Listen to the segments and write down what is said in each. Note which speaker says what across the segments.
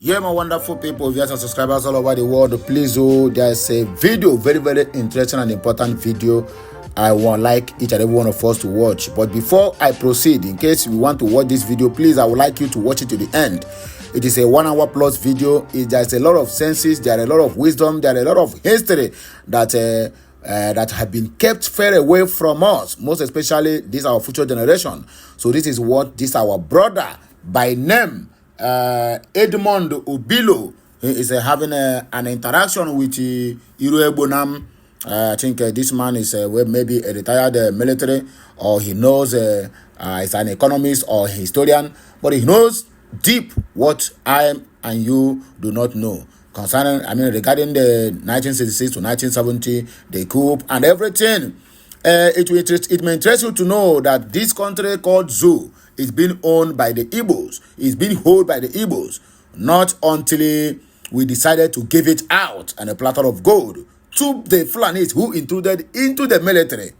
Speaker 1: Yeah, my wonderful people, viewers and subscribers all over the world, please, there's a video, very interesting and important video I want like each and every one of us to watch. But before I proceed, in case you want to watch this video, please, I would like you to watch it to the end. It is a 1 hour plus video. There's a lot of senses, there are a lot of wisdom, there are a lot of history that have been kept far away from us, most especially this our future generation. So this is our brother by name Edmond Obilo is having an interaction with Irue Bonam. I think this man is maybe a retired military, or he knows is an economist or historian, but he knows deep what I and you do not know concerning, regarding the 1966 to 1970, the coup and everything. It may interest you to know that this country called Zoo is being owned by the Igbos. It's being held by the Igbos. Not until we decided to give it out on a platter of gold to the Fulanis who intruded into the military.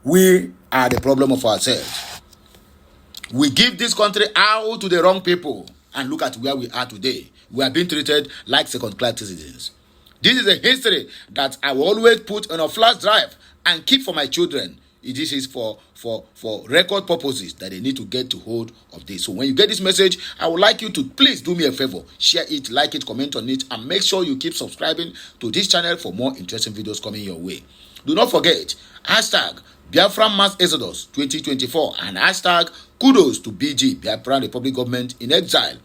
Speaker 1: We are the problem of ourselves. We give this country out to the wrong people. And look at where we are today. We are being treated like second-class citizens. This is a history that I will always put on a flash drive and keep for my children. This is for record purposes that they need to get to hold of this. So when you get this message, I would like you to please do me a favor. Share it, like it, comment on it, and make sure you keep subscribing to this channel for more interesting videos coming your way. Do not forget, hashtag Biafran Mass Exodus 2024 and hashtag kudos to BG, Biafran Republic Government in Exile.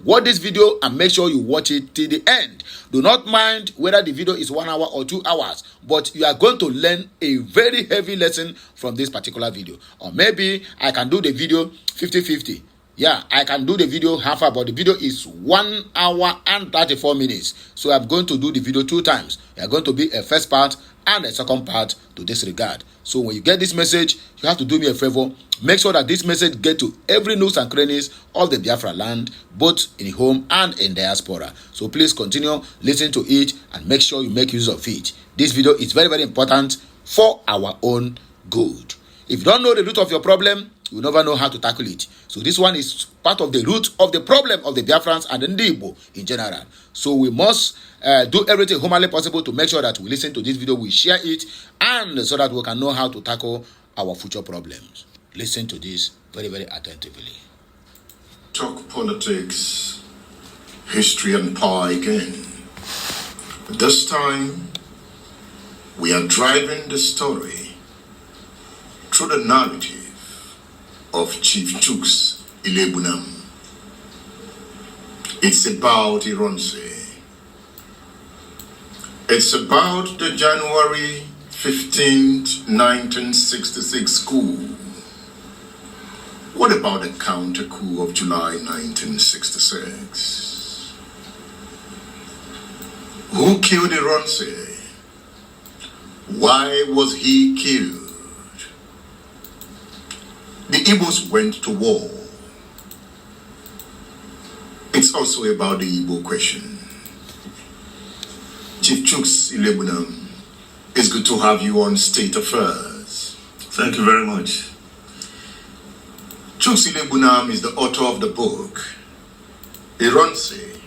Speaker 1: Watch this video and make sure you watch it till the end. Do not mind whether the video is 1 hour or 2 hours, but you are going to learn a very heavy lesson from this particular video. Or maybe I can do the video 50-50. Yeah, I can do the video half hour, but the video is 1 hour and 34 minutes. So I'm going to do the video 2 times. There are going to be a first part and a second part to this regard. So when you get this message, you have to do me a favor. Make sure that this message get to every nooks and crannies of the Biafra land, both in home and in diaspora. So please continue listening to it and make sure you make use of it. This video is very important for our own good. If you don't know the root of your problem, you will never know how to tackle it. So this one is part of the root of the problem of the Biafrans and the Igbo in general. So we must do everything humanly possible to make sure that we listen to this video, we share it, and so that we can know how to tackle our future problems. Listen to this very attentively.
Speaker 2: Talk politics, history and power again. This time, we are driving the story through the narrative of Chief Chuks Ilebunam. It's about Ironsi. It's about the January 15th, 1966 coup. What about the counter coup of July 1966? Who killed Ironsi? Why was he killed? The Igbos went to war. It's also about the Igbo question. Chief Chuks Ilebunam, it's good to have you on State Affairs.
Speaker 3: Thank you very much.
Speaker 2: Chuks Ilebunam is the author of the book, Ironsi,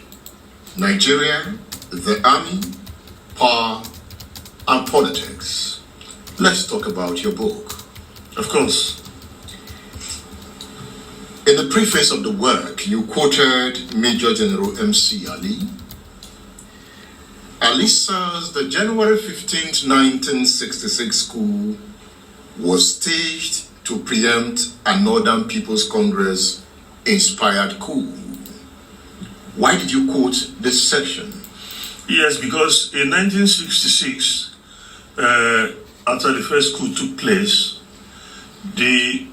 Speaker 2: Nigeria, the Army, Power, and Politics. Let's talk about your book.
Speaker 3: Of course.
Speaker 2: In the preface of the work, you quoted Major General M.C. Ali. Ali says the January 15th, 1966 coup was staged to preempt a Northern People's Congress inspired coup. Why did you quote this section?
Speaker 3: Yes, because in 1966, after the first coup took place, the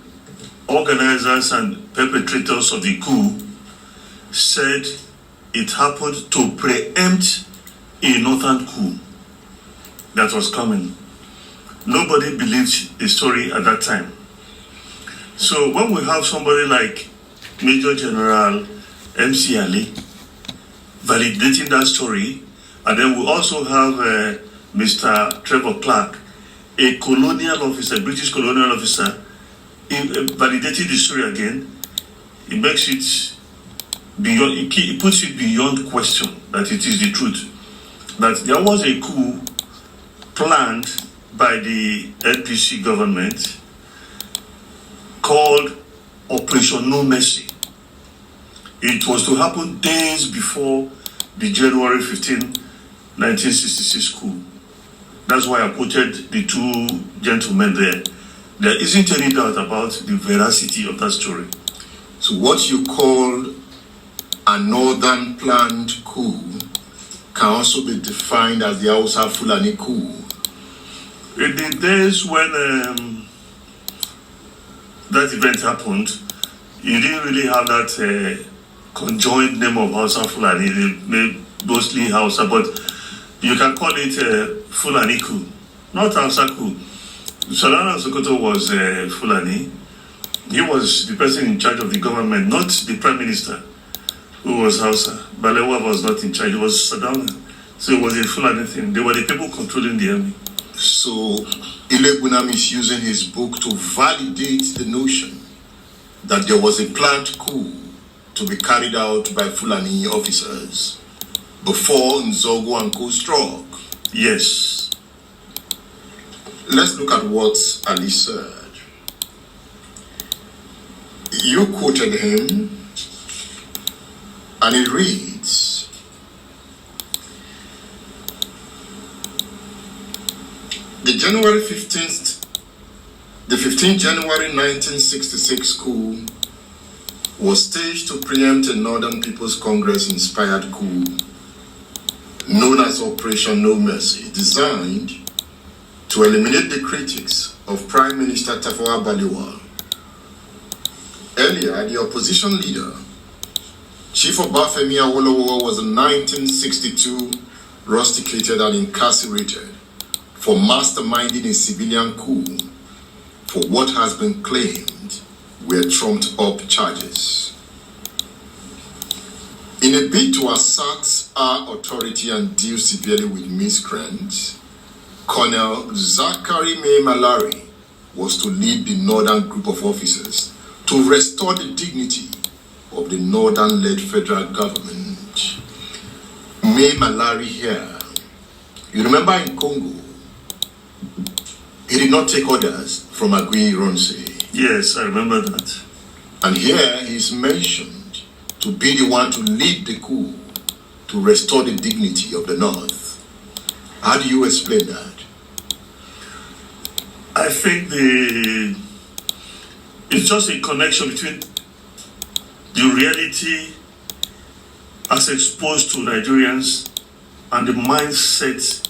Speaker 3: organizers and perpetrators of the coup said it happened to preempt a northern coup that was coming. Nobody believed the story at that time. So when we have somebody like Major General M.C. Ali validating that story, and then we also have Mr. Trevor Clark, a colonial officer, British colonial officer, validating the story again, it makes it he puts it beyond question that it is the truth, that there was a coup planned by the NPC government called Operation No Mercy. It was to happen days before the January 15, 1966 coup. That's why I quoted the two gentlemen there. There isn't any doubt about the veracity of that story.
Speaker 2: So what you call a northern planned coup can also be defined as the Hausa Fulani coup.
Speaker 3: In the days when that event happened, you didn't really have that conjoined name of Hausa Fulani. They made mostly Hausa, but you can call it Fulani coup, not Hausa coup. Solana Sokoto was Fulani. He was the person in charge of the government, not the prime minister, who was Hausa. Balewa was not in charge, it was Sadana. So it was a Fulani thing. They were the people controlling the army.
Speaker 2: So Ilegunam is using his book to validate the notion that there was a planned coup to be carried out by Fulani officers before Nzogo and co struck.
Speaker 3: Yes.
Speaker 2: Let's look at what Ali said. You quoted him, and it reads, the 15th January 1966 coup was staged to preempt a Northern People's Congress inspired coup known as Operation No Mercy, designed to eliminate the critics of Prime Minister Tafawa Balewa. Earlier, the opposition leader, Chief Obafemi Awolowo, was in 1962 rusticated and incarcerated for masterminding a civilian coup for what has been claimed were trumped up charges. In a bid to assert our authority and deal severely with miscreants, Colonel Zachary May Malari was to lead the northern group of officers to restore the dignity of the northern-led federal government. May Malari here, you remember in Congo, he did not take orders from Agui Ronse.
Speaker 3: Yes, I remember that.
Speaker 2: And here he is mentioned to be the one to lead the coup to restore the dignity of the North. How do you explain that?
Speaker 3: I think it's just a connection between the reality as exposed to Nigerians and the mindset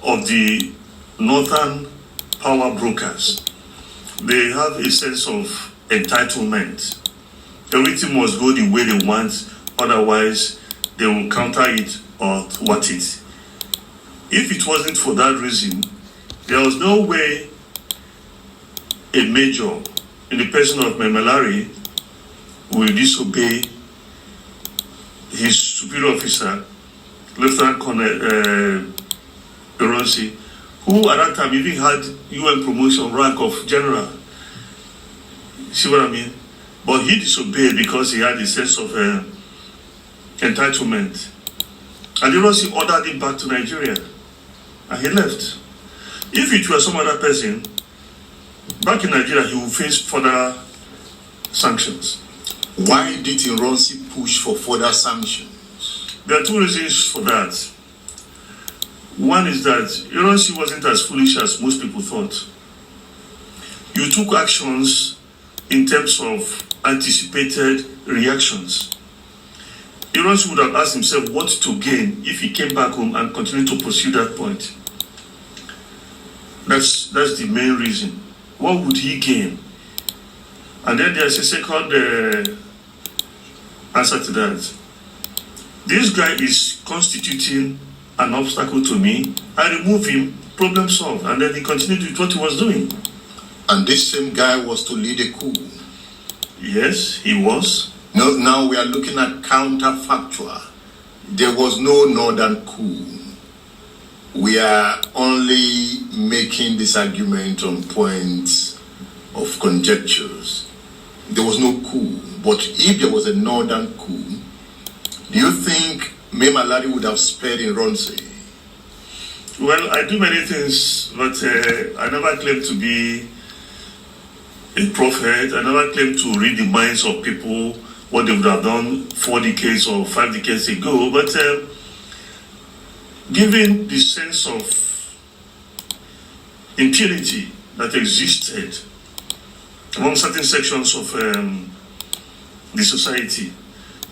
Speaker 3: of the northern power brokers. They have a sense of entitlement. Everything must go the way they want, otherwise they will counter it or thwart it. If it wasn't for that reason, there was no way a major in the person of Memelari will disobey his superior officer, Lieutenant Colonel Eronsi, who at that time even had UN promotion rank of general. See what I mean? But he disobeyed because he had a sense of entitlement. And Eronsi ordered him back to Nigeria. And he left. If it were some other person, back in Nigeria, he would face further sanctions.
Speaker 2: Why did Ironsi push for further sanctions?
Speaker 3: There are two reasons for that. One is that Ironsi wasn't as foolish as most people thought. You took actions in terms of anticipated reactions. Ironsi would have asked himself what to gain if he came back home and continued to pursue that point. That's the main reason. What would he gain? And then there's a second answer to that. This guy is constituting an obstacle to me. I remove him, problem solved. And then he continued with what he was doing.
Speaker 2: And this same guy was to lead a coup.
Speaker 3: Yes, he was.
Speaker 2: No, now we are looking at counterfactual. There was no northern coup. We are only making this argument on points of conjectures. There was no coup. But if there was a northern coup, Do you think Memalari would have spared in Ronse?
Speaker 3: Well, I do many things, but I never claim to be a prophet. I never claim to read the minds of people, what they would have done 4 decades or 5 decades ago. But given the sense of impunity that existed among certain sections of the society,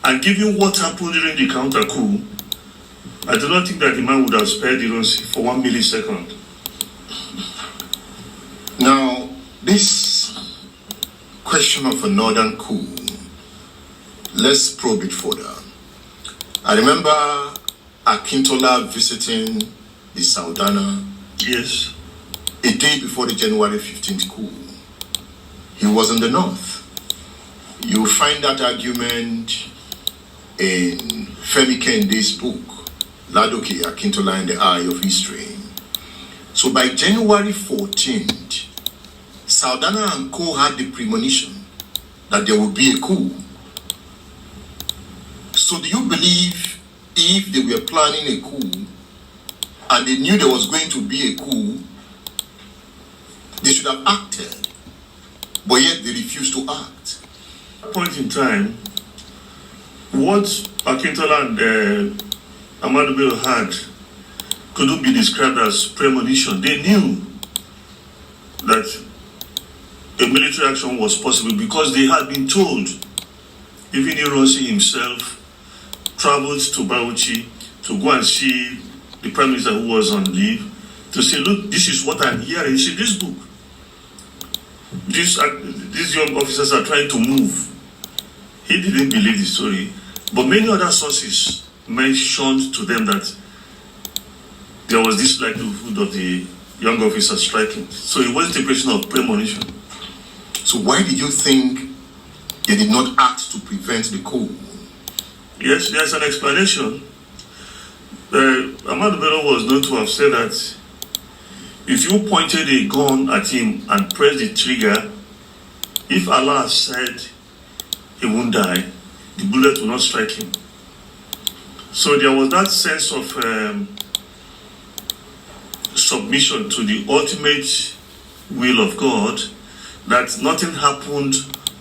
Speaker 3: and given what happened during the counter coup, I do not think that the man would have spared Ironsi for 1 millisecond.
Speaker 2: Now, this question of a northern coup, let's probe it further. I remember Akintola visiting the Saudana.
Speaker 3: Yes.
Speaker 2: A day before the January 15th coup. He was in the north. You find that argument in Femi Kende's book, Ladoke Akintola and the Eye of History. So by January 14th, Saudana and Co had the premonition that there would be a coup. So do you believe if they were planning a coup and they knew there was going to be a coup, they should have acted, but yet they refused to act?
Speaker 3: At that point in time, what Akintola and Ahmadu Bello had couldn't be described as premonition. They knew that a military action was possible because they had been told. Even Ironsi himself traveled to Bauchi to go and see the Prime Minister who was on leave to say, look, this is what I'm hearing. See this book. These young officers are trying to move. He didn't believe the story, but many other sources mentioned to them that there was this likelihood of the young officer striking. So it wasn't a question of premonition.
Speaker 2: So why did you think they did not act to prevent the coup?
Speaker 3: Yes, there's an explanation. Ahmadu Bello was known to have said that if you pointed a gun at him and pressed the trigger, if Allah said he won't die, the bullet will not strike him. So there was that sense of submission to the ultimate will of God, that nothing happened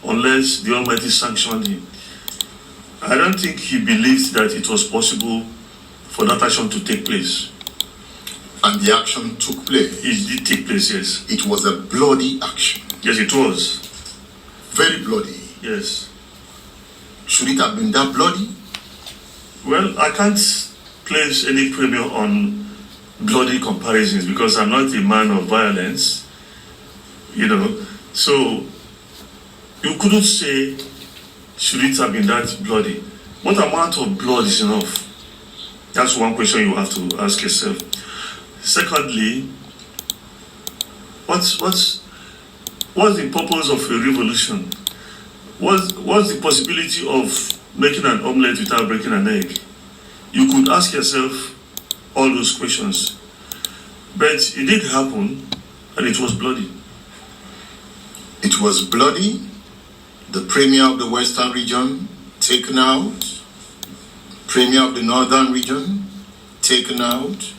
Speaker 3: unless the Almighty sanctioned him. I don't think he believed that it was possible for that action to take place.
Speaker 2: And the action took place.
Speaker 3: It did take place, yes.
Speaker 2: It was a bloody action.
Speaker 3: Yes, it was.
Speaker 2: Very bloody.
Speaker 3: Yes.
Speaker 2: Should it have been that bloody?
Speaker 3: Well, I can't place any premium on bloody comparisons because I'm not a man of violence, So you couldn't say, should it have been that bloody? What amount of blood is enough? That's one question you have to ask yourself. Secondly, what's the purpose of a revolution? What's the possibility of making an omelette without breaking an egg? You could ask yourself all those questions. But it did happen, and it was bloody.
Speaker 2: It was bloody. The Premier of the Western region taken out. Premier of the Northern region taken out.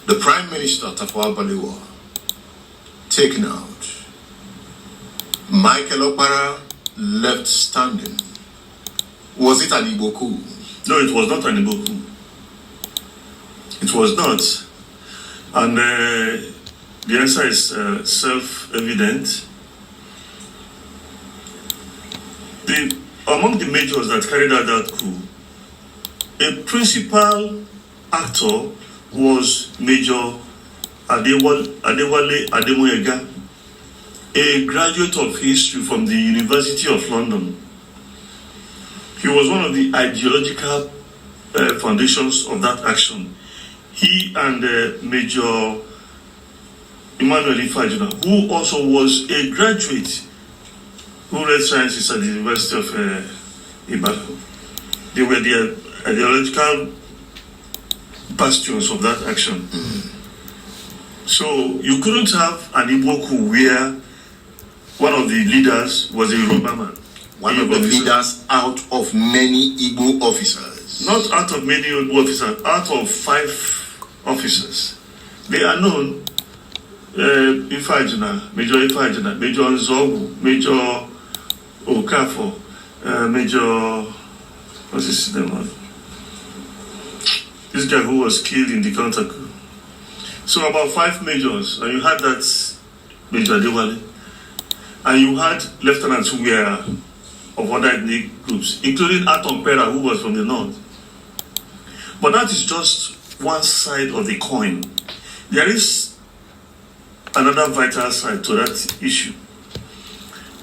Speaker 2: The Prime Minister, Tafawa Balewa, taken out. Michael Okpara left standing. Was it an Igbo coup?
Speaker 3: No, it was not an Igbo coup. It was not. And the answer is self-evident. Among the majors that carried out that coup, a principal actor was Major Adewale Ademoyega, a graduate of history from the University of London. He was one of the ideological foundations of that action. He and Major Emmanuel Ifajuna, who also was a graduate who read sciences at the University of Ibadan. They were the ideological bastions of that action. So you couldn't have an Igbo coup where one of the leaders was a Yoruba man.
Speaker 2: One of the leaders out of many Igbo officers.
Speaker 3: Not out of many officers, out of 5 officers. They are known. Ifajina, Major Ifajina, Major Nzogu, Major Okafo, Major, what's his name? This guy who was killed in the counter coup. So about 5 majors, and you had that Major Adewale, and you had lieutenants who were of other ethnic groups, including Atom Pera, who was from the north. But that is just one side of the coin. There is another vital side to that issue.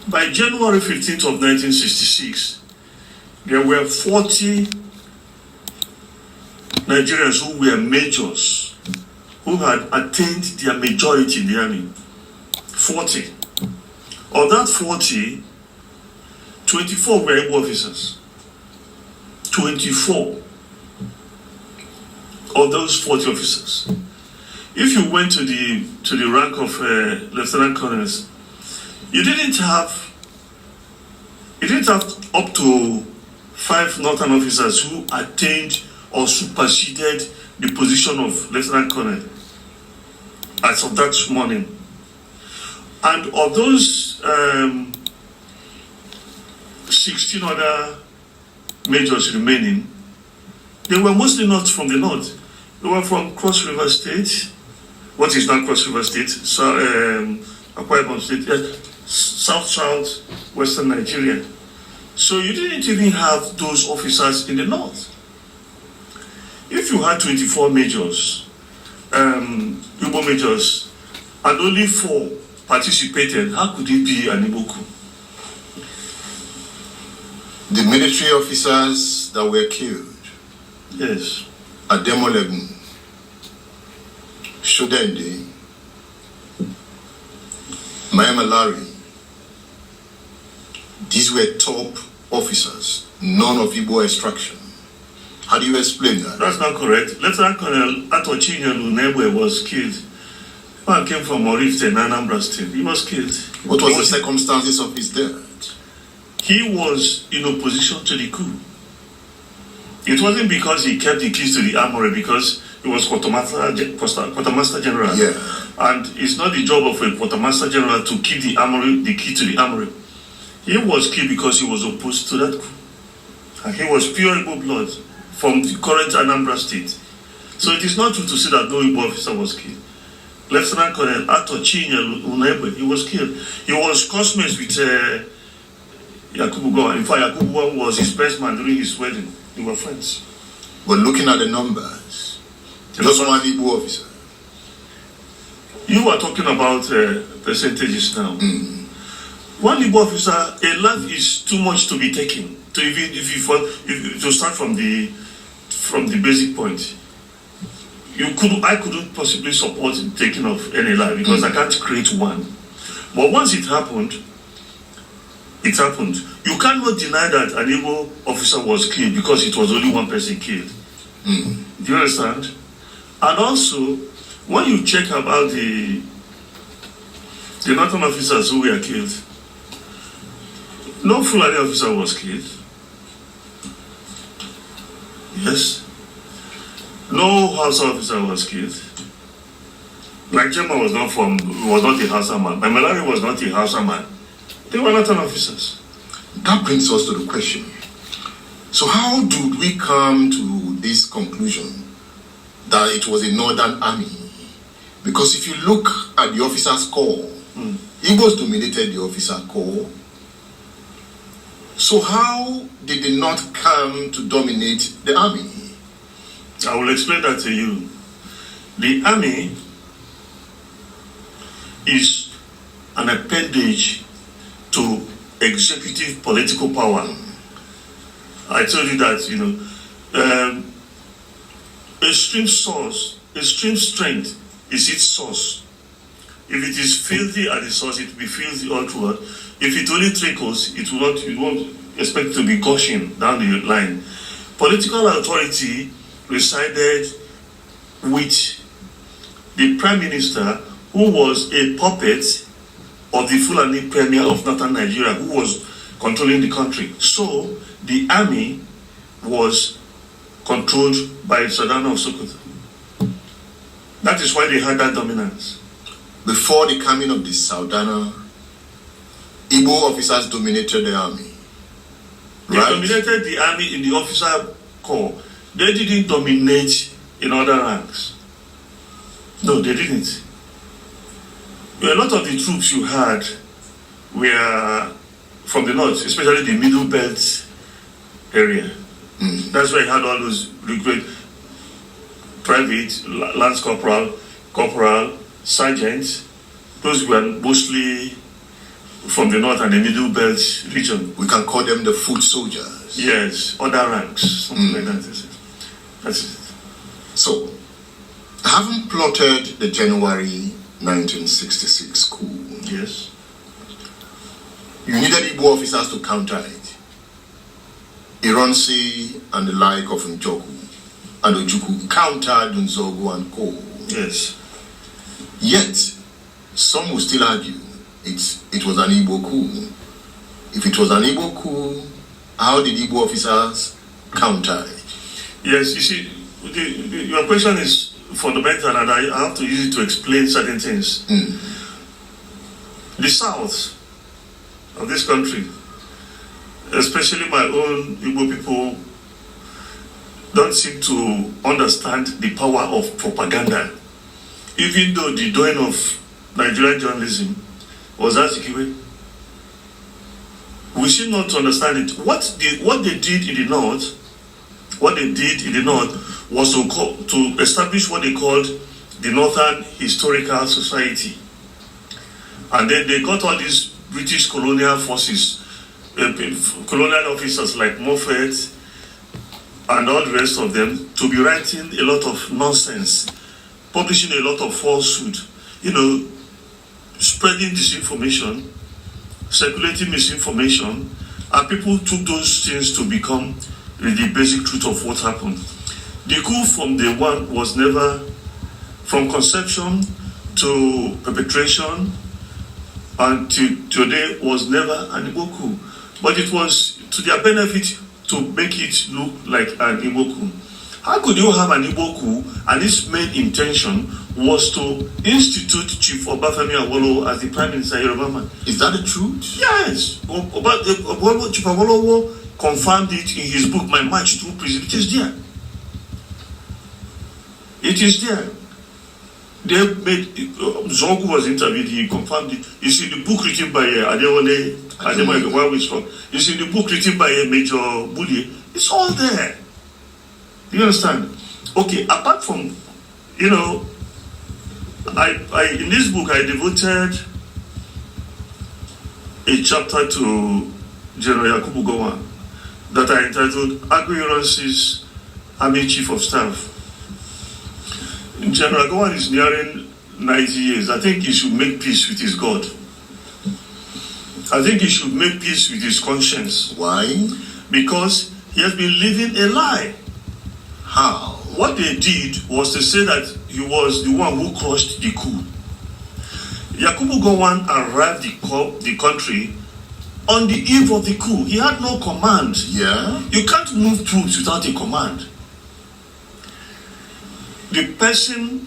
Speaker 3: By January 15th of 1966, there were 40 Nigerians who were majors who had attained their majority in the army. 40. Of that 40, 24 were able officers. 24 of those 40 officers. If you went to the rank of lieutenant colonels, you didn't have up to 5 northern officers who attained or superseded the position of lieutenant colonel as of that morning. And of those 16 other majors remaining, they were mostly not from the north. They were from Cross River State, what is now Cross River State, Akwa Ibom State, South Western Nigeria. So you didn't even have those officers in the north. If you had 24 majors, Igbo majors, and only 4 participated, how could it be an Igbo coup?
Speaker 2: The military officers that were killed,
Speaker 3: Yes.
Speaker 2: Ademolegun, Shodende, Mayamalari, these were top officers, none of Igbo extraction. How do you explain that?
Speaker 3: That's not correct. Lieutenant Colonel Atochinyo Lunebwe was killed. Man came from Orifte in Anambra State. He was killed.
Speaker 2: What was the circumstances of his death?
Speaker 3: He was in opposition to the coup. It wasn't because he kept the keys to the armory, because he was quartermaster general.
Speaker 2: Yeah.
Speaker 3: And it's not the job of a quartermaster general to keep the key to the armory. He was killed because he was opposed to that coup. And he was pure Igbo blood from the current Anambra State. So it is not true to say that no Igbo officer was killed. Lieutenant Colonel Atochinyo Lunebwe, he was killed. He was classmates with Yakubu Gowon. In fact, Yakubu Gowon was his best man during his wedding. They were friends.
Speaker 2: But looking at the numbers, just one Igbo officer.
Speaker 3: You are talking about percentages now. One Igbo officer, a life is too much to be taken. To even to start from the basic point, I couldn't possibly support the taking of any life because I can't create one. But once it happened, it happened. You cannot deny that an Igbo officer was killed because it was only one person killed. Do you understand? And also, when you check about the northern officers who were killed, no Fulani officer was killed. Yes. No Hausa officer was killed. Like Jema was not a Hausa man. My Malari was not a Hausa man. They were not officers.
Speaker 2: That brings us to the question. So how did we come to this conclusion that it was a northern army? Because if you look at the officers' corps, Igbos dominated the officer corps. So how did they not come to dominate the army?
Speaker 3: I will explain that to you. The army is an appendage to executive political power. I told you that, extreme strength is its source. If it is filthy at the source, it will be filthy all throughout. If it only trickles, you won't expect to be gushing down the line. Political authority resided with the Prime Minister, who was a puppet of the Fulani Premier of Northern Nigeria, who was controlling the country. So the army was controlled by Sardana of Sokoto. That is why they had that dominance.
Speaker 2: Before the coming of the Sardana, Igbo officers dominated the army.
Speaker 3: They
Speaker 2: Right?
Speaker 3: dominated the army in the officer corps. They didn't dominate in other ranks. No, they didn't. A lot of the troops you had were from the north, especially the Middle Belt area. That's why you had all those recruit private, lance corporal, sergeant. Those were mostly from the north and the Middle Belt region.
Speaker 2: We can call them the foot soldiers.
Speaker 3: Yes, other ranks, something like that. That's it.
Speaker 2: So, having plotted the January 1966 coup,
Speaker 3: Yes.
Speaker 2: you needed Igbo officers to counter it. Ironsi and the like of Njoku and Ojuku countered Nzogo and Co.
Speaker 3: Yes.
Speaker 2: Yet, some will still argue it was an Igbo coup. If it was an Igbo coup, how did Igbo officers counter it?
Speaker 3: Yes, you see, your question is fundamental, and I have to use it to explain certain things. The south of this country, especially my own Igbo people, don't seem to understand the power of propaganda. Even though the doing of Nigerian journalism was Azikiwe, we should not understand it. What they did in the north, was to establish what they called the Northern Historical Society, and then they got all these British colonial forces, colonial officers like Moffat and all the rest of them, to be writing a lot of nonsense, publishing a lot of falsehood, spreading disinformation, circulating misinformation, and people took those things to become the basic truth of what happened. The coup from day one was never, from conception to perpetration until today, was never an Igbo coup. But it was to their benefit to make it look like an Igbo coup. How could you have an Igbo coup and its main intention was to institute Chief Obafemi Awolowo as the Prime Minister of Yoruba man?
Speaker 2: Is that the truth?
Speaker 3: Yes. Chief Awolowo confirmed it in his book, My March Through Prison. It is there. It is there. They made Zongu was interviewed. He confirmed it. You see the book written by Adewale, where we from. You see the book written by Major Bullier. It's all there. You understand? Okay. Apart from, I in this book I devoted a chapter to General Yakubu Gowon that I entitled Agri-Ironsi's Army Chief of Staff. General Gowon is nearing 90 years. I think he should make peace with his God. I think he should make peace with his conscience.
Speaker 2: Why?
Speaker 3: Because he has been living a lie.
Speaker 2: How?
Speaker 3: What they did was to say that he was the one who crushed the coup. Yakubu Gowon arrived the country on the eve of the coup. He had no command.
Speaker 2: Yeah?
Speaker 3: You can't move troops without a command. The person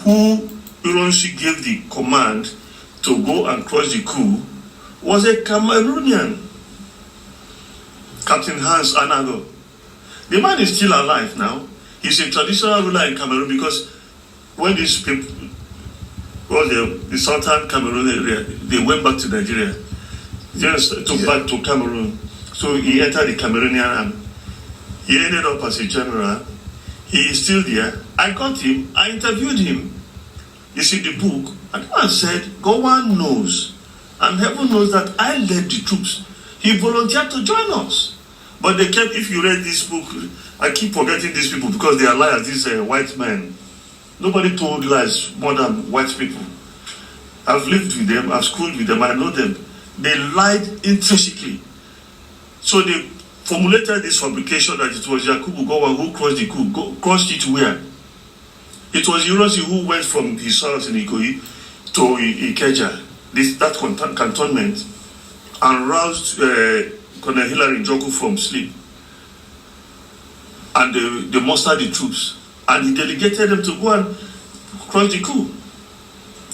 Speaker 3: who Ironsi gave the command to go and crush the coup was a Cameroonian, Captain Hans Anago. The man is still alive now. He's a traditional ruler in Cameroon because when these people, the southern Cameroon area, they went back to Nigeria. They took back to Cameroon. So he entered the Cameroonian army. He ended up as a general. He is still there. I got him. I interviewed him. You see the book. And I said, Gowon knows. And heaven knows that I led the troops. He volunteered to join us. But they kept, if you read this book, I keep forgetting these people because they are liars, these white men. Nobody told lies more than white people. I've lived with them, I've schooled with them, I know them. They lied intrinsically. So they formulated this fabrication that it was Yakubu Gowon who crushed the coup. Crushed it where? It was Ironsi who went from his house in Ikoyi to Ikeja, that cantonment, and roused Colonel Hilary Njoku from sleep. and they mustered the troops, and he delegated them to go and cross the coup.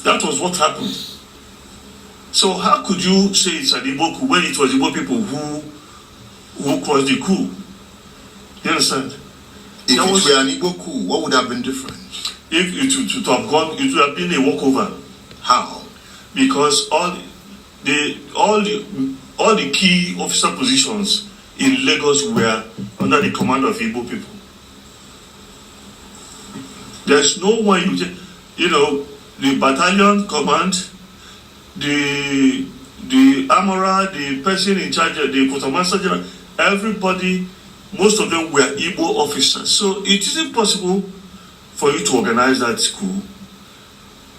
Speaker 3: That was what happened. So how could you say it's an Igbo coup when it was Igbo people who crossed the coup? You understand?
Speaker 2: If it were an Igbo coup, what would have been different?
Speaker 3: If it would have gone, it would have been a walkover.
Speaker 2: How?
Speaker 3: Because all the key officer positions in Lagos were under the command of Igbo people. There's no one the battalion command, the armorer, the person in charge, the quartermaster general, everybody, most of them were Igbo officers. So it isn't possible for you to organize that coup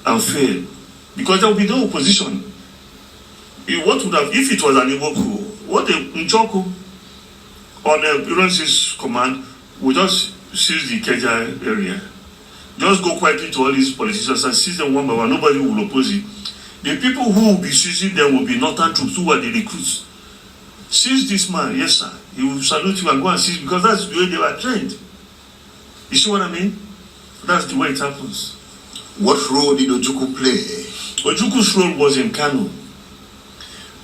Speaker 3: and fail, because there will be no opposition. What would have, if it was an Igbo coup, what the Njoku on Ironsi's command would just seize the Keja area, just go quietly to all these politicians and seize them one by one. Nobody will oppose it. The people who will be seizing them will be northern troops who are the recruits. Seize this man, yes sir. He will salute you and go and seize, because that's the way they were trained. You see what I mean? That's the way it happens.
Speaker 2: What role did Ojukwu play?
Speaker 3: Ojukwu's role was in Kano,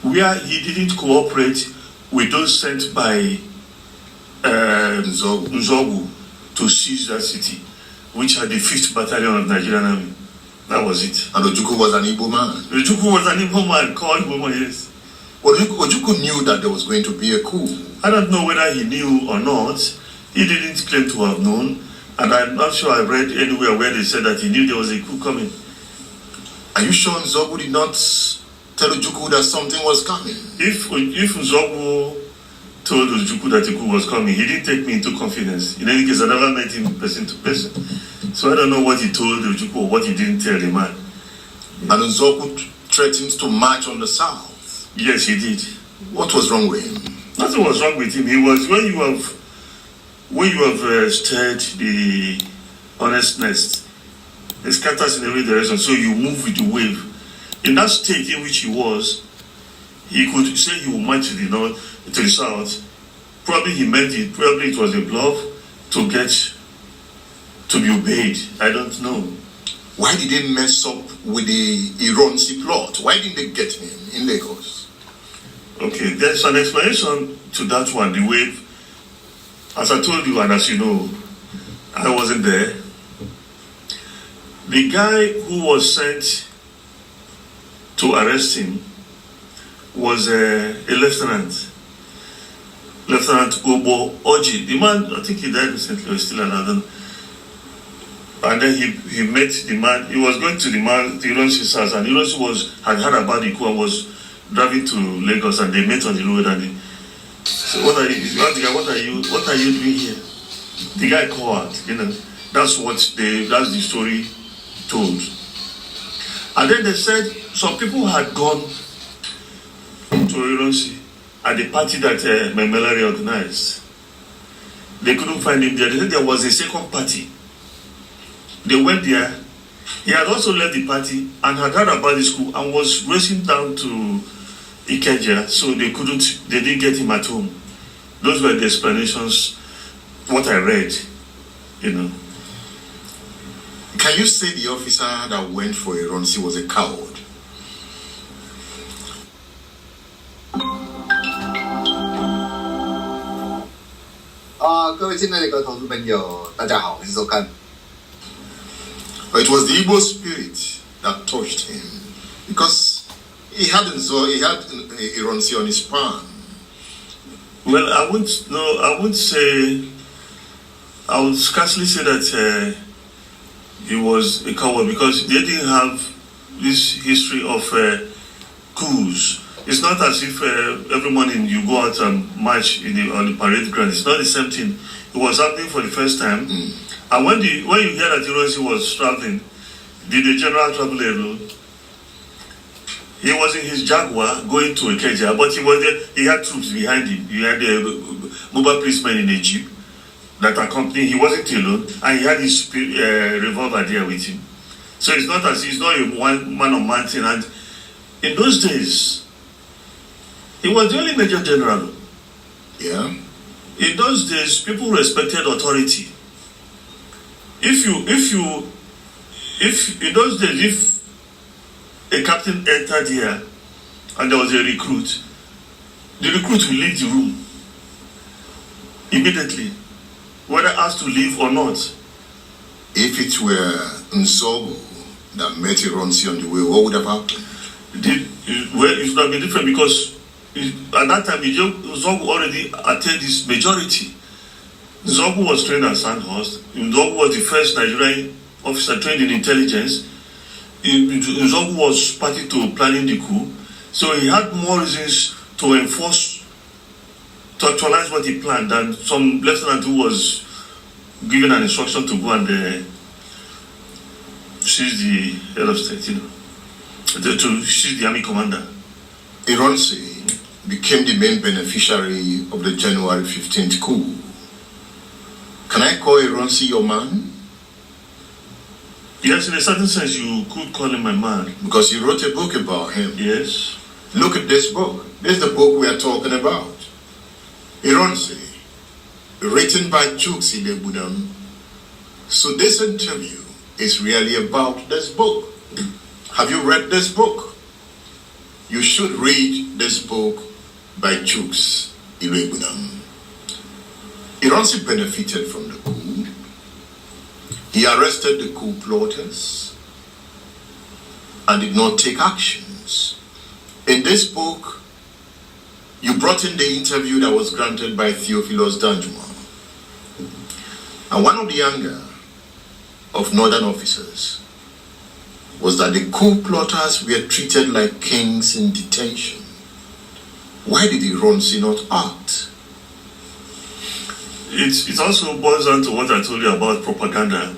Speaker 3: where he didn't cooperate with those sent by Nzogu to seize that city, which had the 5th Battalion of Nigerian Army. That was it.
Speaker 2: And Ojukwu was an Igbo man?
Speaker 3: Ojukwu was an Igbo man, called Igbo man, yes.
Speaker 2: Ojukwu knew that there was going to be a coup.
Speaker 3: I don't know whether he knew or not. He didn't claim to have known. And I'm not sure I read anywhere where they said that he knew there was a coup coming.
Speaker 2: Are you sure Nzogu did not tell Ojukwu that something was coming?
Speaker 3: If Nzogu told Ojukwu that a coup was coming, he didn't take me into confidence. In any case, I never met him person to person. So I don't know what he told Ojukwu or what he didn't tell the man.
Speaker 2: And Nzogu threatened to march on the south.
Speaker 3: Yes, he did.
Speaker 2: What was wrong with him?
Speaker 3: Nothing was wrong with him. He was, when you have stirred the honest nest, it scatters in every direction, so you move with the wave. In that state in which he was, he could say he would march to the north, to the south. Probably he meant it. Probably it was a bluff to be obeyed. I don't know.
Speaker 2: Why did they mess up with the Ironsi plot? Why didn't they get him in Lagos?
Speaker 3: Okay, there's an explanation to that one. The wave, as I told you and as you know, I wasn't there. The guy who was sent to arrest him was a lieutenant. Lieutenant Obo Oji. The man, I think he died recently, or still another. And then he met the man. He was going to the Ironsi's house, and Ironsi had heard about the coup and was driving to Lagos, and they met on the road. And he said, "What are you doing here?" The guy called. That's the story told. And then they said some people had gone to Ironsi at the party that Memelari organized. They couldn't find him there. They said there was a second party. They went there. He had also left the party and had heard about the school and was racing down to Ikeja, so they didn't get him at home. Those were the explanations, what I read,
Speaker 2: Can you say the officer that went for Ironsi was a coward? It was the Igbo spirit that touched him, because he had Ironsi on his palm.
Speaker 3: Well, I would scarcely say that he was a coward, because they didn't have this history of coups. It's not as if every morning you go out and march on the parade ground. It's not the same thing. It was happening for the first time. And when you hear that Ironsi was traveling, did the general travel alone? He was in his Jaguar going to Ikeja, but he was there. He had troops behind him. He had mobile policemen in a jeep that accompanied him. He wasn't alone, and he had his revolver there with him. So it's not as he's not a man-on-man thing. And in those days, he was the only major general.
Speaker 2: Yeah.
Speaker 3: In those days, people respected authority. If in those days, if a captain entered here and there was a recruit, the recruit will leave the room immediately, whether asked to leave or not.
Speaker 2: If it were Nzogu that met Ironsi on the way, what would have happened?
Speaker 3: It would have been different because at that time, Nzogu already attained his majority. Nzogu was trained as Sandhurst. Nzogu was the first Nigerian officer trained in intelligence. Nzogu was party to planning the coup. So he had more reasons to enforce, to actualize what he planned than some lieutenant who was given an instruction to go and seize the head of state, to seize the army commander.
Speaker 2: Ironsi became the main beneficiary of the January 15th coup. Can I call Ironsi your man?
Speaker 3: Yes, in a certain sense, you could call him my man.
Speaker 2: Because you wrote a book about him.
Speaker 3: Yes.
Speaker 2: Look at this book. This is the book we are talking about. Ironsi, written by Chuks Ilebudam. So this interview is really about this book. Have you read this book? You should read this book by Chuks Ilebudam. Ironsi benefited from the coup. He arrested the coup plotters and did not take actions. In this book, you brought in the interview that was granted by Theophilus Danjuma. And one of the anger of northern officers was that the coup plotters were treated like kings in detention. Why did Ironsi not act?
Speaker 3: It also boils down to what I told you about propaganda.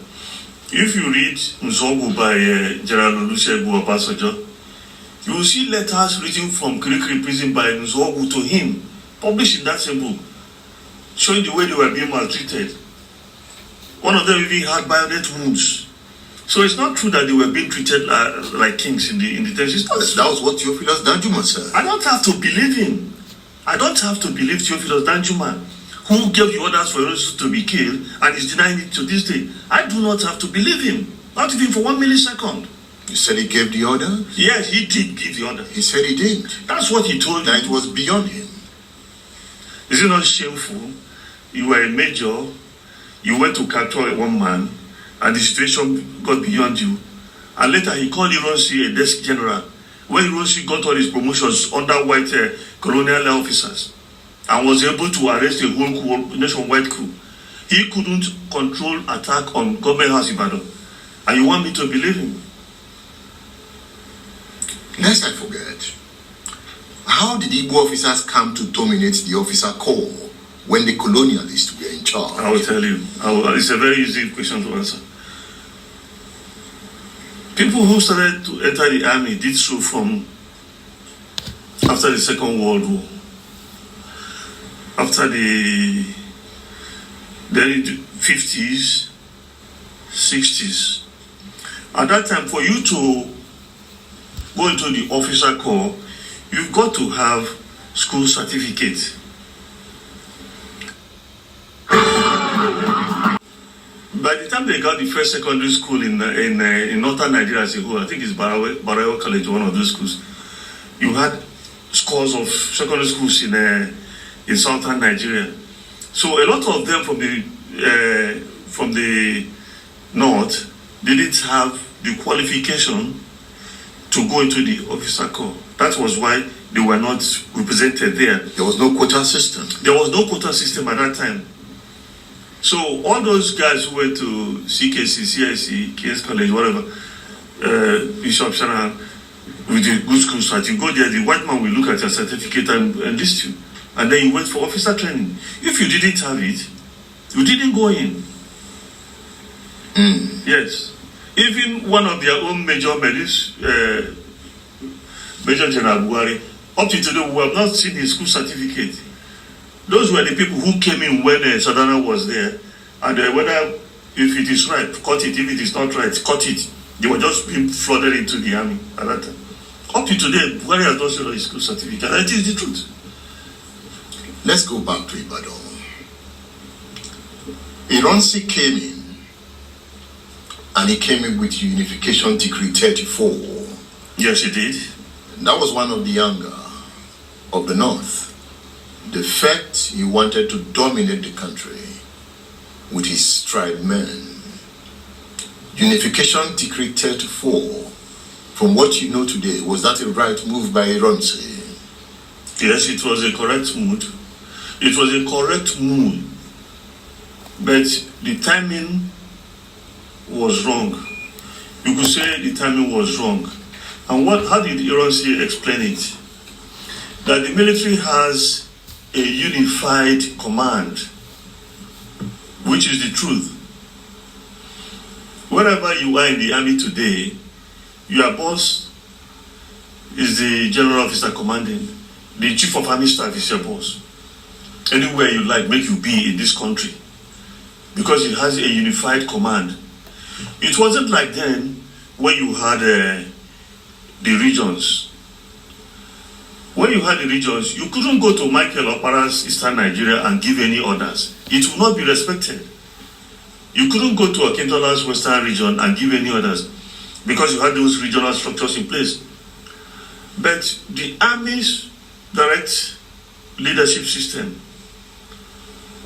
Speaker 3: If you read Nzogu by General Olusegun Obasanjo, you will see letters written from Kirikiri prison by Nzogu to him, published in that same book, showing the way they were being maltreated. One of them even had bayonet wounds. So it's not true that they were being treated like kings in the detention.
Speaker 2: That was what Theophilus Danjuma said.
Speaker 3: I don't have to believe him. I don't have to believe Theophilus Danjuma, who gave the orders for Ironsi to be killed and is denying it to this day. I do not have to believe him, not even for 1 millisecond.
Speaker 2: You said he gave the order?
Speaker 3: Yes, he did give the order.
Speaker 2: He said he did.
Speaker 3: That's what he told you.
Speaker 2: That it was beyond him.
Speaker 3: Is it not shameful? You were a major, you went to capture one man, and the situation got beyond you. And later he called Ironsi a desk general, when Ironsi got all his promotions under white colonial officers, and was able to arrest a whole nationwide coup. He couldn't control attack on government house in Ibadan. And you want me to believe him?
Speaker 2: Lest I forget, how did Igbo officers come to dominate the officer corps when the colonialists were in charge?
Speaker 3: I will tell you. It's a very easy question to answer. People who started to enter the army did so from after the Second World War. After the 50s, 60s. At that time, for you to go into the officer corps, you've got to have school certificate. By the time they got the first secondary school in northern Nigeria as a whole, I think it's Barawa College, one of those schools, you had scores of secondary schools in southern Nigeria. So a lot of them from the north didn't have the qualification to go into the officer corps. That was why they were not represented there.
Speaker 2: There was no quota system.
Speaker 3: There was no quota system at that time. So all those guys who went to CKC, CIC, KS College, whatever, Bishop Shana, with the good school start, you go there, the white man will look at your certificate and list you. And then you went for officer training. If you didn't have it, you didn't go in. Yes. Even one of their own major medics, Major General Buhari, up to today, we have not seen his school certificate. Those were the people who came in when Sadana was there. And whether, if it is right, cut it. If it is not right, cut it. They were just being flooded into the army at that time. Up to today, Buhari has not seen his school certificate. And it is the truth.
Speaker 2: Let's go back to Ibadan. Ironsi came in, and he came in with Unification Decree 34.
Speaker 3: Yes, he did.
Speaker 2: And that was one of the anger of the North. The fact he wanted to dominate the country with his tribe men. Unification Decree 34, from what you know today, was that a right move by Ironsi?
Speaker 3: Yes, it was a correct move. It was a correct move, but the timing was wrong. You could say the timing was wrong. And how did Ironsi explain it? That the military has a unified command, which is the truth. Wherever you are in the army today, your boss is the general officer commanding. The chief of army staff is your boss. Anywhere you like, make you be in this country, because it has a unified command. It wasn't like then when you had the regions. When you had the regions, you couldn't go to Michael Opara's Eastern Nigeria and give any orders. It would not be respected. You couldn't go to Akintola's Western region and give any orders because you had those regional structures in place. But the Army's direct leadership system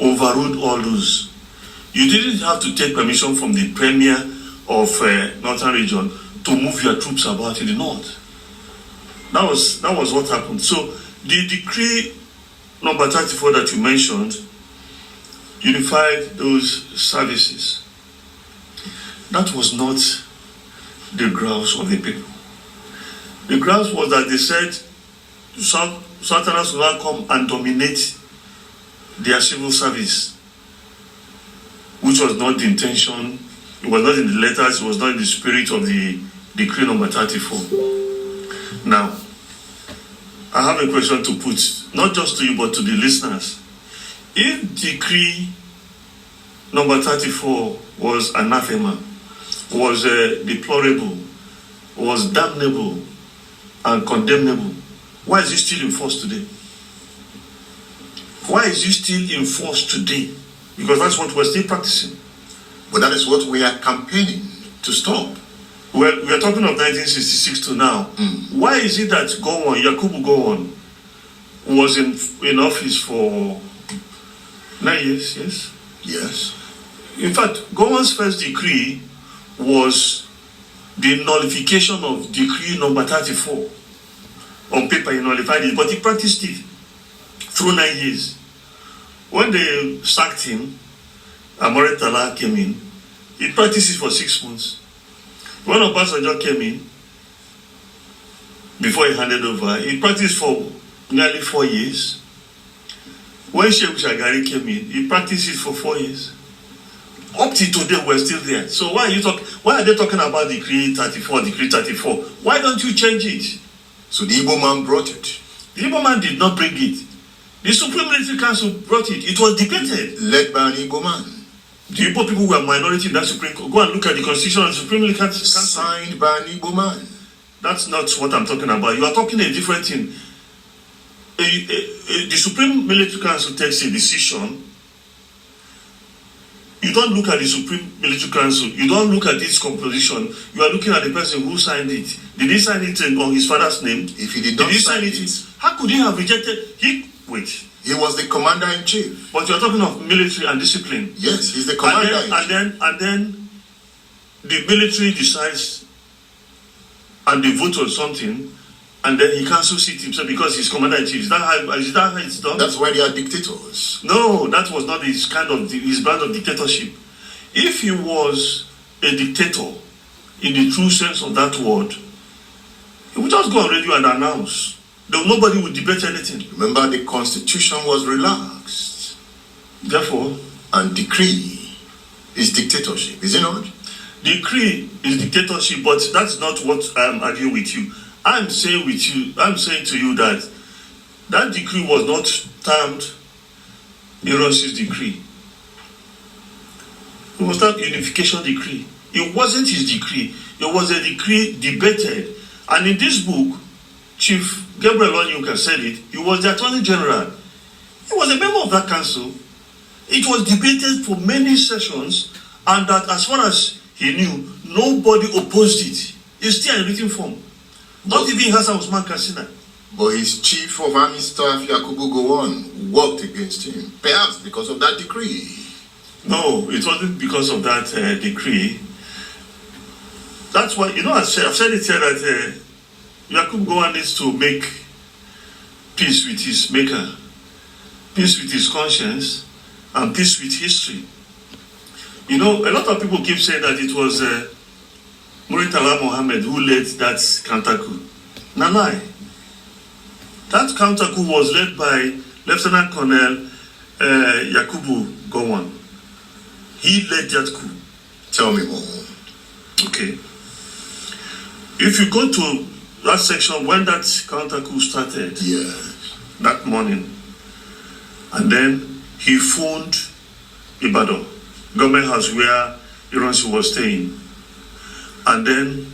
Speaker 3: overruled all those. You didn't have to take permission from the premier of Northern region to move your troops about in the north. That was what happened. So the decree number 34 that you mentioned unified those services. That was not the grounds of the people. The grounds was that they said Southerners will not come and dominate their civil service, which was not the intention. It was not in the letters. It was not in the spirit of the decree number 34. Now, I have a question to put, not just to you, but to the listeners. If decree number 34 was anathema, was deplorable, was damnable, and condemnable, why is it still in force today? Why is it still in force today? Because that's what we're still practicing.
Speaker 2: But that is what we are campaigning to stop.
Speaker 3: Well, we are talking of 1966 to now. Why is it that Yakubu Gowon was in office for 9 years, yes?
Speaker 2: Yes.
Speaker 3: In fact, Gowon's first decree was the nullification of decree number 34. On paper, he nullified it, but he practiced it through 9 years. When they sacked him, Amore Tala came in. He practiced it for 6 months. When Obasanjo came in, before he handed over, he practiced for nearly 4 years. When Sheikh Shagari came in, he practiced it for 4 years. Up to today, we're still there. So why are they talking about decree 34, decree 34? Why don't you change it?
Speaker 2: So the Igbo man brought it.
Speaker 3: The Igbo man did not bring it. The Supreme Military Council brought it. It was debated.
Speaker 2: Led by an Igbo man.
Speaker 3: The Igbo people were minority in that Supreme Court. Go and look at the Constitution of the Supreme Military Council.
Speaker 2: Signed by an Igbo man.
Speaker 3: That's not what I'm talking about. You are talking a different thing. The Supreme Military Council takes a decision. You don't look at the Supreme Military Council. You don't look at its composition. You are looking at the person who signed it. Did he sign it on his father's name?
Speaker 2: If he did not sign it,
Speaker 3: how could he have rejected? He
Speaker 2: was the commander-in-chief.
Speaker 3: But you are talking of military and discipline.
Speaker 2: Yes, he's the commander-in-chief.
Speaker 3: And then the military decides and they vote on something, and then he cancels it himself because he's commander-in-chief. Is that how it's done?
Speaker 2: That's why they are dictators.
Speaker 3: No, that was not his brand of dictatorship. If he was a dictator, in the true sense of that word, he would just go on radio and announce. Nobody would debate anything.
Speaker 2: Remember, the constitution was relaxed.
Speaker 3: Therefore,
Speaker 2: and decree is dictatorship, is it not?
Speaker 3: Decree is dictatorship, but that's not what I'm arguing with you. I'm saying to you that that decree was not termed Ironsi's decree. It was not unification decree. It wasn't his decree. It was a decree debated. And in this book, Chief Gabriel Onyuka said it. He was the Attorney General. He was a member of that council. It was debated for many sessions, and that as far as he knew, nobody opposed it. It's still in written form. Not even Hassan Usman Katsina.
Speaker 2: But his chief of army staff, Yakubu Gowon, worked against him, perhaps because of that decree.
Speaker 3: No, it wasn't because of that decree. That's why, I've said it here that Yakubu Gowon needs to make peace with his maker, peace with his conscience, and peace with history. A lot of people keep saying that it was Muritala Mohammed who led that counter coup. Nanai. That counter coup was led by Lieutenant Colonel Yakubu Gowon. He led that coup.
Speaker 2: Tell me more.
Speaker 3: Okay. If you go to that section when that counter coup started, that morning, and then he phoned Ibadan, government house where Ironsi was staying, and then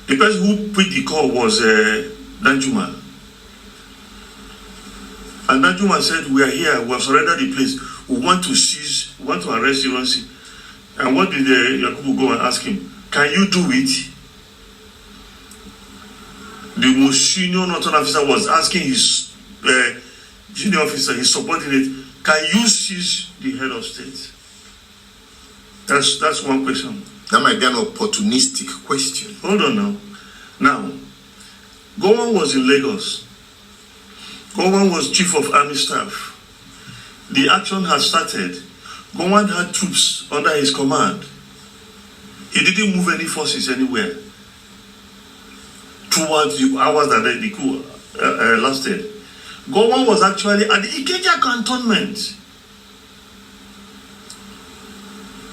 Speaker 3: the person who picked the call was Danjuma. And Danjuma said, "We are here, we have surrendered the place, we want to arrest Ironsi." And what did Yakubu go and ask him? Can you do it? The most senior Northern officer was asking his junior officer, his subordinate, can you seize the head of state? That's one question.
Speaker 2: That might be an opportunistic question.
Speaker 3: Hold on now. Now, Gowon was in Lagos. Gowon was chief of army staff. The action had started. Gowon had troops under his command. He didn't move any forces anywhere towards the hours that the coup lasted. Gowon was actually at the Ikeja cantonment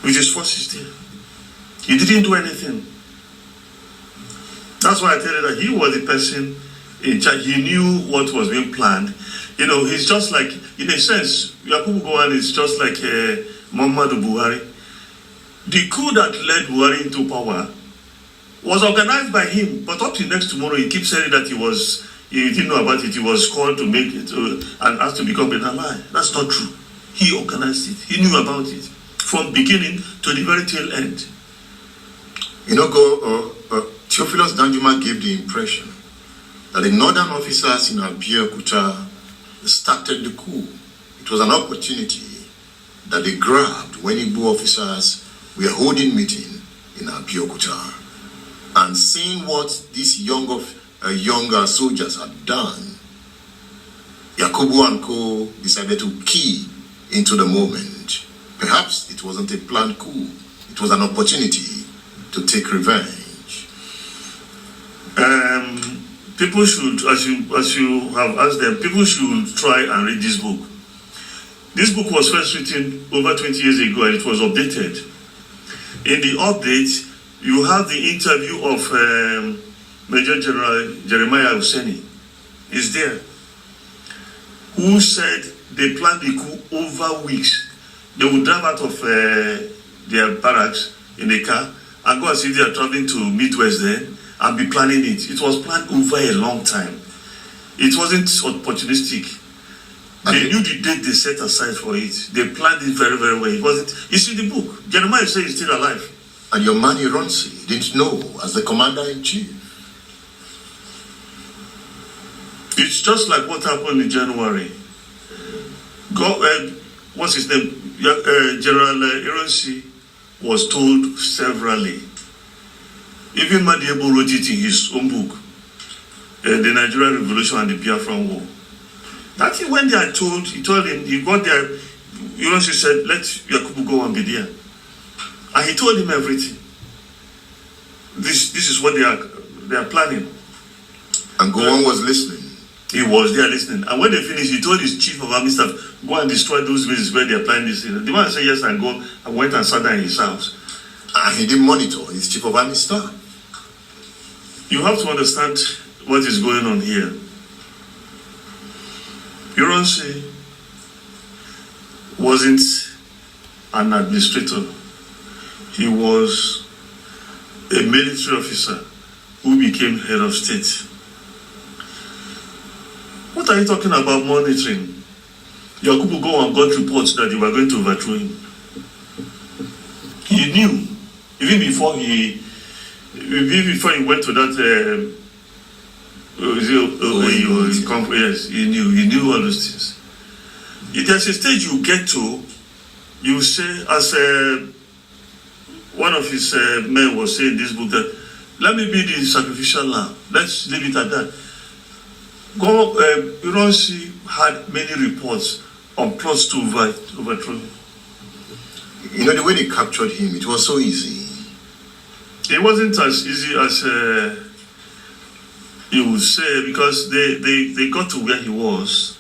Speaker 3: with his forces there. He didn't do anything. That's why I tell you that he was the person in charge. He knew what was being planned. He's just like, in a sense, Yakubu Gowon is just like Muhammadu Buhari. The coup that led Buhari into power was organized by him, but up to next tomorrow, he keeps saying that he didn't know about it. He was called to make it and asked to become an ally. That's not true. He organized it. He knew about it from beginning to the very tail end.
Speaker 2: Theophilus Danjuma gave the impression that the northern officers in Abeokuta started the coup. It was an opportunity that they grabbed when Igbo officers were holding meeting in Abeokuta. And seeing what these younger soldiers had done, Yakubu and Co. decided to key into the moment. Perhaps it wasn't a planned coup. It was an opportunity to take revenge.
Speaker 3: People should, as you have asked them, people should try and read this book. This book was first written over 20 years ago and it was updated. In the update, you have the interview of Major General Jeremiah Husseini. Is there, who said they planned the coup over weeks. They would drive out of their barracks in a car and go and see they are traveling to Midwest then and be planning it. It was planned over a long time. It wasn't opportunistic. They knew the date they set aside for it. They planned it very, very well. It wasn't. It's in the book. Jeremiah says he's still alive.
Speaker 2: And your man Ironsi didn't know as the commander-in-chief.
Speaker 3: It's just like what happened in January. What's his name? General Ironsi was told severally. Even Madiebo wrote it in his own book, The Nigerian Revolution and the Biafran War. That is when they are told, he told him, he got there, Ironsi said, let Yakubu go and be there. And he told him everything. This is what they are planning.
Speaker 2: And Gowon was listening.
Speaker 3: He was there listening. And when they finished, he told his chief of army staff, go and destroy those bases where they are planning this thing. The man said yes and go and went and sat down in his house.
Speaker 2: And he didn't monitor his chief of army staff.
Speaker 3: You have to understand what is going on here. Ironsi wasn't an administrator. He was a military officer who became head of state. What are you talking about monitoring? Yakubu go and got reports that they were going to overthrow him. He knew, even before he went to that yes, he knew all those things. If there's a stage you get to, you say, as one of his men was saying in this book, that let me be the sacrificial lamb. Let's leave it at that. Ironsi had many reports on plots to overthrow him.
Speaker 2: You know, the way they captured him, it was so easy.
Speaker 3: It wasn't as easy as you would say, because they got to where he was.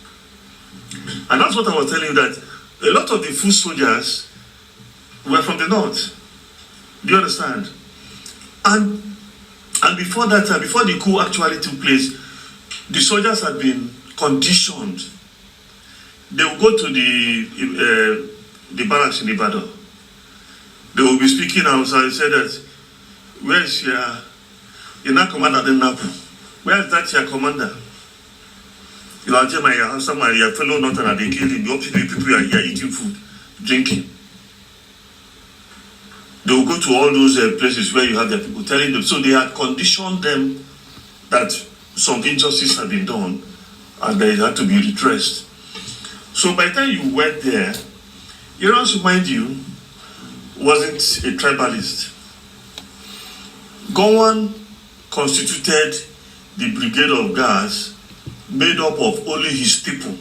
Speaker 3: And that's what I was telling you, that a lot of the foot soldiers were from the north. Do you understand? And before that time, before the coup actually took place, the soldiers had been conditioned. They would go to the barracks in Ibadan. They will be speaking outside. They say that, where's you're not commander in Napu? Where is that your commander? You are German, you have somebody, your fellow northern, and they kill him. Your people are here eating food, drinking. They will go to all those places where you have their people telling them. So they had conditioned them that some injustice had been done and they had to be redressed. So by the time you went there, Iran's, mind you, wasn't a tribalist. Gowon constituted the brigade of guards made up of only his people.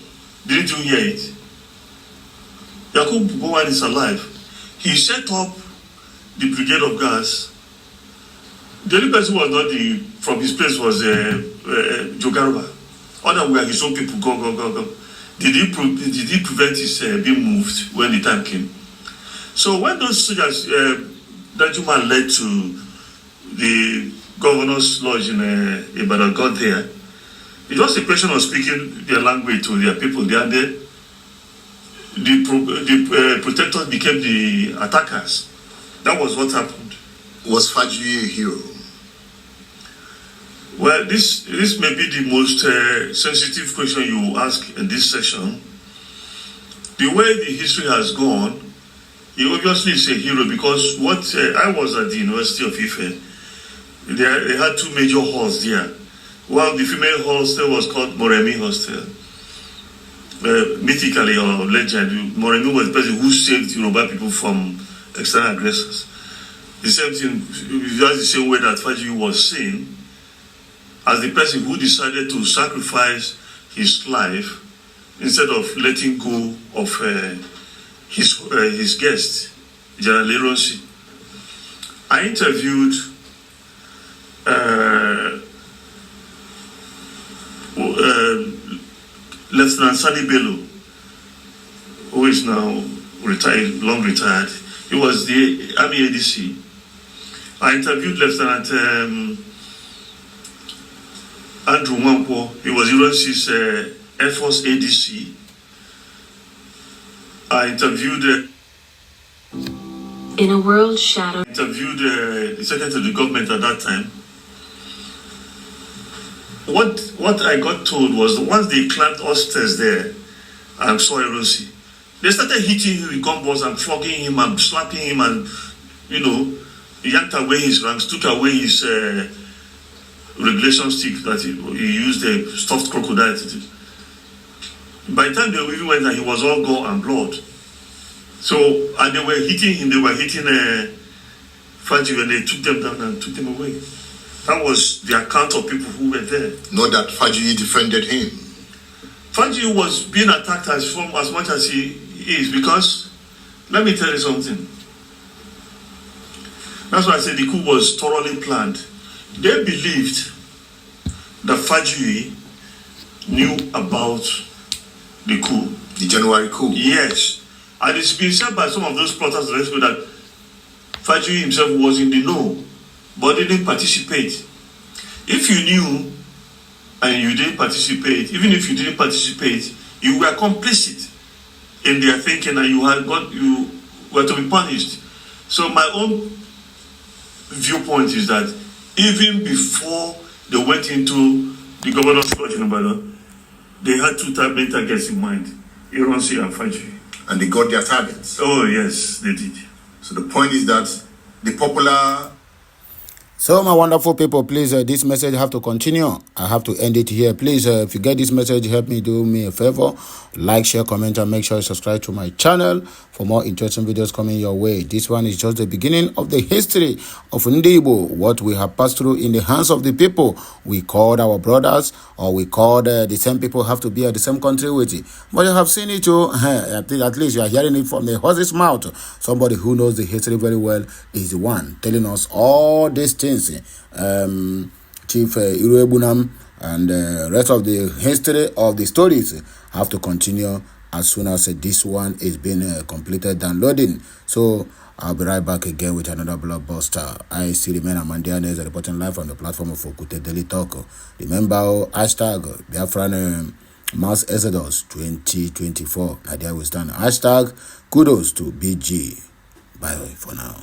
Speaker 3: Didn't you hear it? Yakubu Gowon is alive. He set up the brigade of guards. The only person who was not from his place was Jogaruba. Other were his own people. Go. Did he prevent his being moved when the time came? So when those soldiers, Danjuma led to the governor's lodge in Ibadan, got there, it was a question of speaking their language to their people. The protectors became the attackers. That was what happened.
Speaker 2: Was Fajuyi a hero?
Speaker 3: Well, this may be the most sensitive question you ask in this session. The way the history has gone, he obviously is a hero, because I was at the University of Ife. They had two major halls there. One, the female hostel, was called Moremi Hostel. Mythically or legend, Moremi was the person who saved Yoruba people from external aggressors. The same thing, that's the same way that Fajuyi was seen as the person who decided to sacrifice his life instead of letting go of his guest, General Ironsi. I interviewed Lieutenant Sani Bello, who is now retired, long retired. He was the Army ADC. I interviewed Lieutenant Andrew Mwampo. He was Ironsi's Air Force ADC. I interviewed
Speaker 4: in a world shadowed.
Speaker 3: Interviewed the secretary of the government at that time. What I got told was, once they climbed upstairs there and saw Ironsi, they started hitting him with gun balls and flogging him and slapping him, and yanked away his ranks, took away his regulation stick that he used, a stuffed crocodile. By the time they even went there, he was all gore and blood. So, and they were hitting him, Fajuyi, and they took them down and took them away. That was the account of people who were there.
Speaker 2: Not that Fajuyi defended him.
Speaker 3: Fajuyi was being attacked as much as he is, because, let me tell you something. That's why I said the coup was thoroughly planned. They believed that Fajuyi knew about the coup.
Speaker 2: The January coup?
Speaker 3: Yes. And it's been said by some of those plotters that Fajuyi himself was in the know, but didn't participate. If you knew and you didn't participate, even if you didn't participate, you were complicit in their thinking, and you were to be punished. So my own viewpoint is that even before they went into the governor's lodge in Ibadan, they had two main targets in mind. Ironsi and Faji.
Speaker 2: And they got their targets.
Speaker 3: Oh, yes, they did.
Speaker 2: So the point is that the popular...
Speaker 1: So my wonderful people, please, this message have to continue. I have to end it here. Please, if you get this message, help me, do me a favor. Like, share, comment, and make sure you subscribe to my channel for more interesting videos coming your way. This one is just the beginning of the history of Ndibo, what we have passed through in the hands of the people we called our brothers, or we called the same people have to be at the same country with it. But you have seen it too. At least you are hearing it from the horse's mouth. Somebody who knows the history very well is the one telling us all these things. Chief Iruebunam and the rest of the history of the stories have to continue as soon as this one is being completed downloading. So I'll be right back again with another blockbuster. I still remain Amandianes reporting live from the platform of Okute Daily Talk. Remember, hashtag Biafran Mass Exodus 2024. Now there we stand. Hashtag kudos to BG. Bye for now.